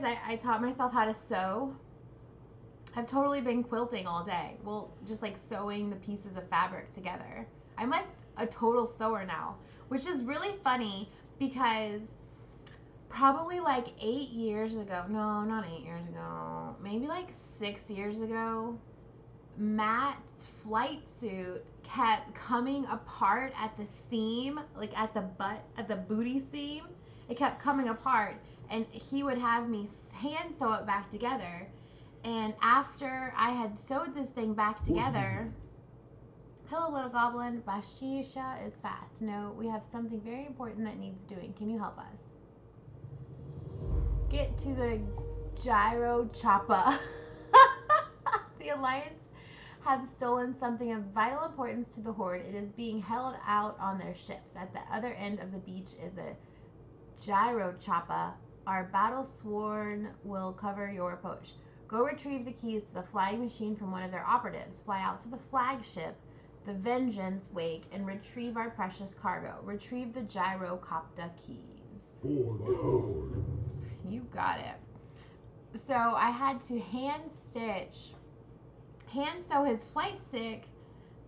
guys, I taught myself how to sew. I've totally been quilting all day. Well, just like sewing the pieces of fabric together. I'm like a total sewer now, which is really funny because probably like 8 years ago, no, not 8 years ago, maybe like 6 years ago, Matt's flight suit kept coming apart at the seam, like at the butt, at the booty seam. It kept coming apart, and he would have me hand sew it back together. And after I had sewed this thing back together, hello, little goblin. Bashisha is fast. No, we have something very important that needs doing. Can you help us? Get to the gyro choppa. The Alliance have stolen something of vital importance to the Horde. It is being held out on their ships. At the other end of the beach is a gyro choppa. Our battle sworn will cover your approach. Go retrieve the keys to the flying machine from one of their operatives. Fly out to the flagship, the Vengeance Wake, and retrieve our precious cargo. Retrieve the gyrocopter keys. For the Horde. You got it. So I had to hand sew his flight stick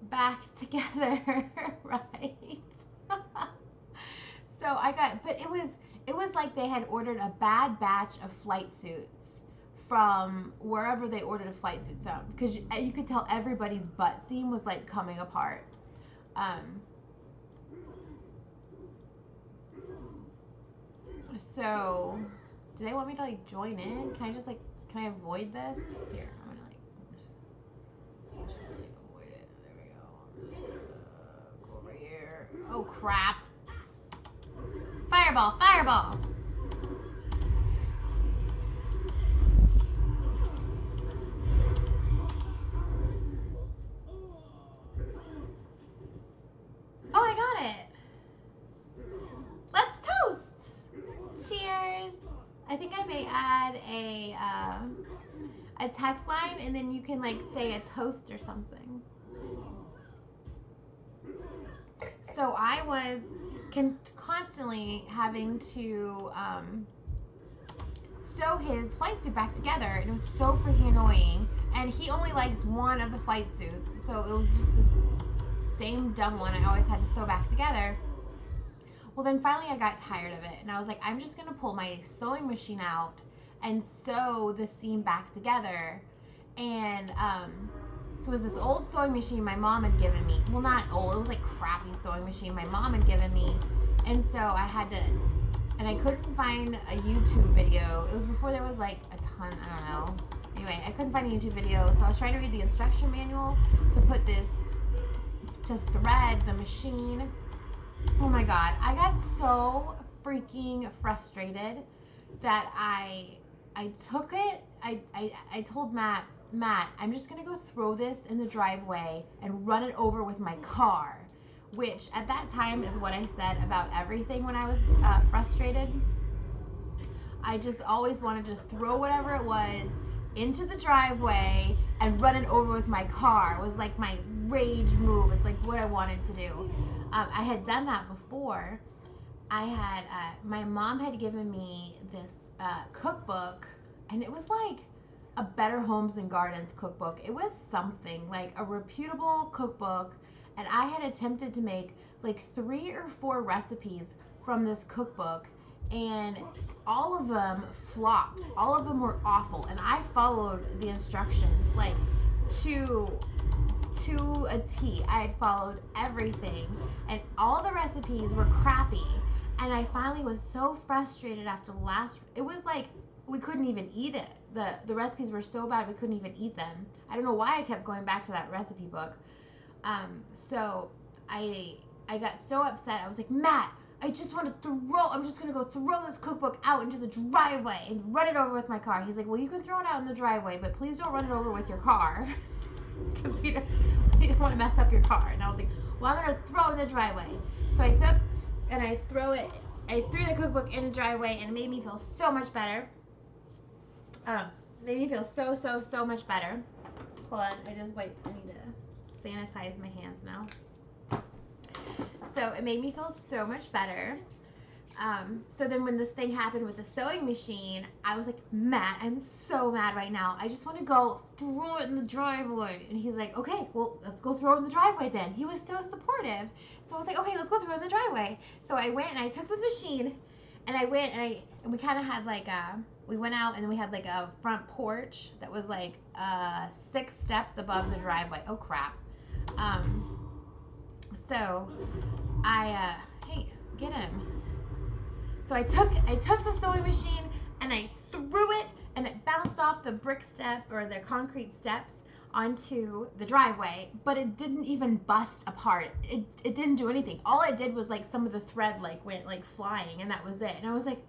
back together, right? So I got, but it was like they had ordered a bad batch of flight suits from wherever they ordered a flight suit from, because you could tell everybody's butt seam was like coming apart. So do they want me to like join in? Can I avoid this? Here, I'm gonna just like avoid it. There we go. Just, go over here. Oh crap! Fireball! Fireball! Oh, I got it! Let's toast! Cheers! I think I may add a text line, and then you can like say a toast or something. So I was constantly having to sew his flight suit back together, and it was so freaking annoying. And he only likes one of the flight suits, so it was just this same dumb one I always had to sew back together. Well, then finally I got tired of it, and I was like, I'm just gonna pull my sewing machine out and sew the seam back together. And so it was this old sewing machine my mom had given me. Well, not old, it was like crappy sewing machine my mom had given me. And so I had to, and I couldn't find a YouTube video. It was before there was like a ton, I don't know. Anyway, I couldn't find a YouTube video, so I was trying to read the instruction manual to put this, to thread the machine. Oh my god, I got so freaking frustrated that I took it, I told Matt, I'm just gonna go throw this in the driveway and run it over with my car, which at that time is what I said about everything when I was frustrated. I just always wanted to throw whatever it was into the driveway and run it over with my car. It was like my rage move. It's like what I wanted to do. I had done that before. I had, my mom had given me this cookbook, and it was like a Better Homes and Gardens cookbook. It was something, like a reputable cookbook, and I had attempted to make like 3 or 4 recipes from this cookbook, and all of them flopped. All of them were awful, and I followed the instructions like to a T. I had followed everything, and all the recipes were crappy. And I finally was so frustrated after the last. It was like we couldn't even eat it. The recipes were so bad we couldn't even eat them. I don't know why I kept going back to that recipe book. So I got so upset. I was like, Matt, I just want to I'm just going to go throw this cookbook out into the driveway and run it over with my car. He's like, well, you can throw it out in the driveway, but please don't run it over with your car. Because we don't want to mess up your car. And I was like, well, I'm going to throw it in the driveway. So I took and I threw the cookbook in the driveway, and it made me feel so much better. Made me feel so much better. Hold on, I need to sanitize my hands now. So it made me feel so much better. So then when this thing happened with the sewing machine, I was like mad. I'm so mad right now. I just want to go throw it in the driveway. And he's like, okay, well, let's go throw it in the driveway then. He was so supportive. So I was like, okay, let's go throw it in the driveway. So I went and I took this machine and I went and we kind of had like we went out and then we had like a front porch that was like 6 steps above the driveway. Oh crap. So I hey, get him. So I took the sewing machine and I threw it and it bounced off the brick step or the concrete steps onto the driveway, but it didn't even bust apart. It didn't do anything. All it did was like some of the thread like went like flying and that was it. And I was like,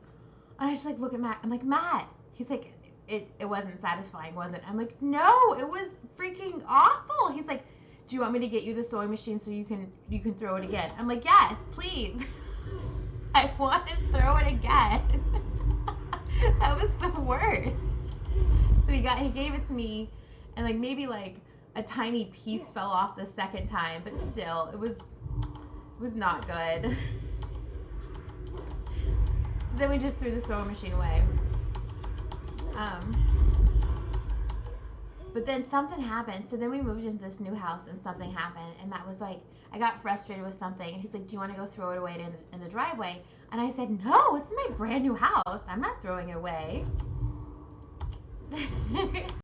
and I just like look at Matt. I'm like, Matt. He's like, it wasn't satisfying, was it? I'm like, no, it was freaking awful. He's like, do you want me to get you the sewing machine so you can throw it again? I'm like, yes, please. I want to throw it again. That was the worst. So he gave it to me, and like maybe like a tiny piece fell off the second time, but still, it was not good. So then we just threw the sewing machine away. But then something happened. So then we moved into this new house and something happened. And Matt was like, I got frustrated with something. And he's like, do you want to go throw it away in the driveway? And I said, no, it's my brand new house. I'm not throwing it away.